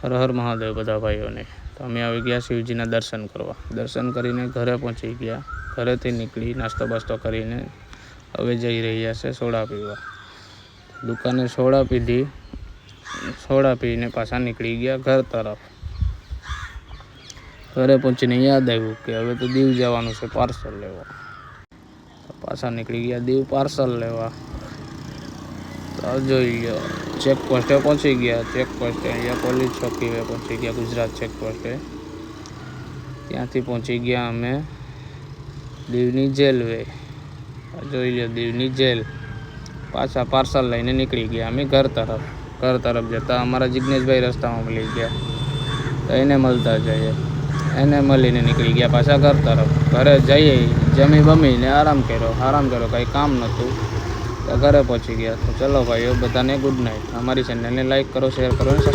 હર હર મહાદેવ બધા ભાઈઓને. તો અમે આવી ગયા શિવજીના દર્શન કરવા. દર્શન કરીને ઘરે પહોંચી ગયા. ઘરેથી નીકળી નાસ્તો બાસ્તો કરીને હવે જઈ રહ્યા છે સોડા પીવા. દુકાને સોડા પીધી. સોડા પીને પાછા નીકળી ગયા ઘર તરફ. ઘરે પહોંચીને યાદ આવ્યું કે હવે તો દીવ જવાનું છે પાર્સલ લેવા. પાછા નીકળી ગયા દીવ પાર્સલ લેવા. તો જોઈ લો ચેકપોસ્ટે પહોંચી ગયા. ચેકપોસ્ટે અહીંયા પોલીસ ચોકીએ પહોંચી ગયા. ગુજરાત ચેકપોસ્ટે ત્યાંથી પહોંચી ગયા અમે દીવની જેલ વે. જોઈ લો દીવની જેલ. પાછા પાર્સલ લઈને નીકળી ગયા અમે ઘર તરફ જતા અમારા જિગ્નેશભાઈ રસ્તામાં મળી ગયા. તો એને મળતા જઈએ. એને મળીને નીકળી ગયા પાછા ઘર તરફ. ઘરે જઈએ જમી બમીને આરામ કર્યો. કંઈ કામ નહોતું તો ઘરે પહોંચી ગયા. તો ચલો ભાઈઓ બધાને ગુડ નાઇટ. અમારી ચેનલને લાઈક કરો, શેર કરો અને